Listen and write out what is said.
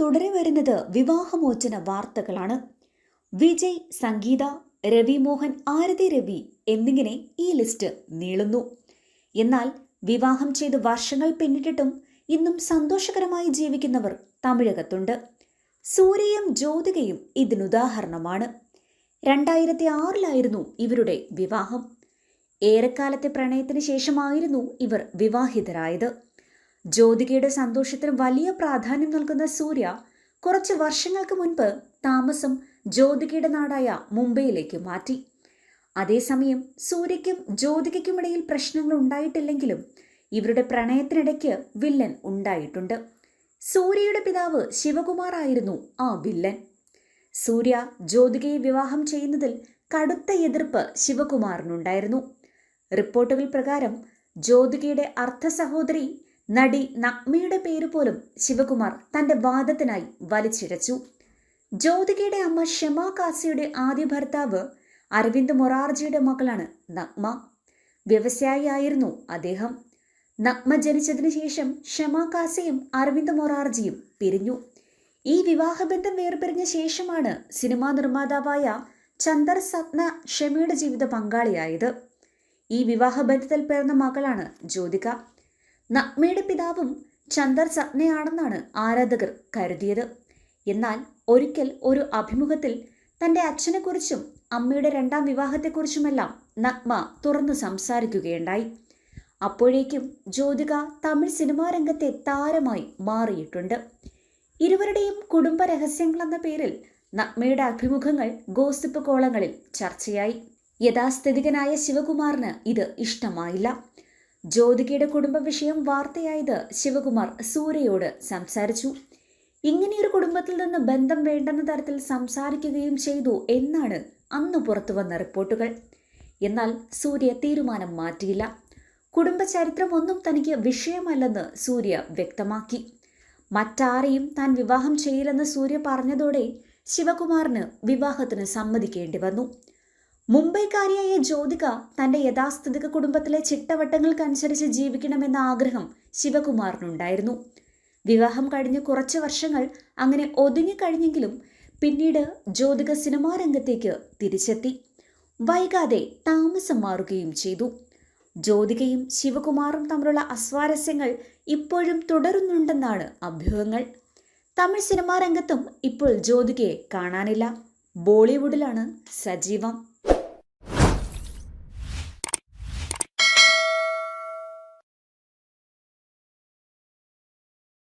തുടരെ വരുന്നത് വിവാഹമോചന വാർത്തകളാണ്. വിജയ്, സംഗീത, രവി മോഹൻ, ആരതി രവി എന്നിങ്ങനെ ഈ ലിസ്റ്റ് നീളുന്നു. എന്നാൽ വിവാഹം ചെയ്ത് വർഷങ്ങൾ പിന്നിട്ടിട്ടും ഇന്നും സന്തോഷകരമായി ജീവിക്കുന്നവർ തമിഴകത്തുണ്ട്. സൂര്യയും ജ്യോതികയും ഇതിനുദാഹരണമാണ്. 2006 ഇവരുടെ വിവാഹം. ഏറെക്കാലത്തെ പ്രണയത്തിന് ശേഷമായിരുന്നു ഇവർ വിവാഹിതരായത്. ജ്യോതികയുടെ സന്തോഷത്തിന് വലിയ പ്രാധാന്യം നൽകുന്ന സൂര്യ കുറച്ച് വർഷങ്ങൾക്ക് മുൻപ് താമസം ജ്യോതികയുടെ നാടായ മുംബൈയിലേക്ക് മാറ്റി. അതേസമയം സൂര്യയ്ക്കും ജ്യോതികയ്ക്കുമിടയിൽ പ്രശ്നങ്ങൾ ഉണ്ടായിട്ടില്ലെങ്കിലും ഇവരുടെ പ്രണയത്തിനിടയ്ക്ക് വില്ലൻ ഉണ്ടായിട്ടുണ്ട്. സൂര്യയുടെ പിതാവ് ശിവകുമാർ ആയിരുന്നു ആ വില്ലൻ. സൂര്യ ജ്യോതികയെ വിവാഹം ചെയ്യുന്നതിൽ കടുത്ത എതിർപ്പ് ശിവകുമാറിനുണ്ടായിരുന്നു. റിപ്പോർട്ടുകൾ പ്രകാരം ജ്യോതികയുടെ അർദ്ധ സഹോദരി നടി നഗ്മയുടെ പേര് പോലും ശിവകുമാർ തന്റെ വാദത്തിനായി വലിച്ചിഴച്ചു. ജ്യോതികയുടെ അമ്മ ഷെമ കാസിയുടെ ആദ്യ ഭർത്താവ് അരവിന്ദ് മൊറാർജിയുടെ മകളാണ് നഗ്മ. വ്യവസായിയായിരുന്നു അദ്ദേഹം. നഗ്മ ജനിച്ചതിന് ശേഷം ഷെമ കാസിയും അരവിന്ദ് മൊറാർജിയും പിരിഞ്ഞു. ഈ വിവാഹബന്ധം വേർപിരിഞ്ഞ ശേഷമാണ് സിനിമാ നിർമ്മാതാവായ ചന്ദർ സത്ന ഷെമയുടെ ജീവിത പങ്കാളിയായത്. ഈ വിവാഹബന്ധത്തിൽ പിറന്ന മകളാണ് ജ്യോതിക. നഗ്മയുടെ പിതാവും ചന്ദർ സത്നയാണെന്നാണ് ആരാധകർ കരുതിയത്. എന്നാൽ ഒരിക്കൽ ഒരു അഭിമുഖത്തിൽ തന്റെ അച്ഛനെക്കുറിച്ചും അമ്മയുടെ രണ്ടാം വിവാഹത്തെക്കുറിച്ചുമെല്ലാം നഗ്മ തുറന്നു സംസാരിക്കുകയുണ്ടായി. അപ്പോഴേക്കും ജ്യോതിക തമിഴ് സിനിമാ രംഗത്തെ താരമായി മാറിയിട്ടുണ്ട്. ഇരുവരുടെയും കുടുംബ രഹസ്യങ്ങൾ എന്ന പേരിൽ നഗ്മയുടെ അഭിമുഖങ്ങൾ ഗോസിപ്പ് കോളങ്ങളിൽ ചർച്ചയായി. യഥാസ്ഥിതികനായ ശിവകുമാറിന് ഇത് ഇഷ്ടമായില്ല. ജ്യോതികയുടെ കുടുംബ വിഷയം വാർത്തയായത് ശിവകുമാർ സൂര്യയോട് സംസാരിച്ചു. ഇങ്ങനെയൊരു കുടുംബത്തിൽ നിന്ന് ബന്ധം വേണ്ടെന്ന തരത്തിൽ സംസാരിക്കുകയും ചെയ്തു എന്നാണ് അന്ന് പുറത്തുവന്ന റിപ്പോർട്ടുകൾ. എന്നാൽ സൂര്യ തീരുമാനം മാറ്റിയില്ല. കുടുംബ ചരിത്രമൊന്നും തനിക്ക് വിഷയമല്ലെന്ന് സൂര്യ വ്യക്തമാക്കി. മറ്റാരെയും താൻ വിവാഹം ചെയ്യില്ലെന്ന് സൂര്യ പറഞ്ഞതോടെ ശിവകുമാറിന് വിവാഹത്തിന് സമ്മതിക്കേണ്ടി വന്നു. മുംബൈക്കാരിയായ ജ്യോതിക തന്റെ യഥാസ്ഥിതിക കുടുംബത്തിലെ ചിട്ടവട്ടങ്ങൾക്കനുസരിച്ച് ജീവിക്കണമെന്ന ആഗ്രഹം ശിവകുമാറിനുണ്ടായിരുന്നു. വിവാഹം കഴിഞ്ഞ് കുറച്ച് വർഷങ്ങൾ അങ്ങനെ ഒതുങ്ങിക്കഴിഞ്ഞെങ്കിലും പിന്നീട് ജ്യോതിക സിനിമാ രംഗത്തേക്ക് തിരിച്ചെത്തി. വൈകാതെ താമസം മാറുകയും ചെയ്തു. ജ്യോതികയും ശിവകുമാറും തമ്മിലുള്ള അസ്വാരസ്യങ്ങൾ ഇപ്പോഴും തുടരുന്നുണ്ടെന്നാണ് അഭ്യൂഹങ്ങൾ. തമിഴ് സിനിമാ രംഗത്തും ഇപ്പോൾ ജ്യോതികയെ കാണാനില്ല. ബോളിവുഡിലാണ് സജീവം.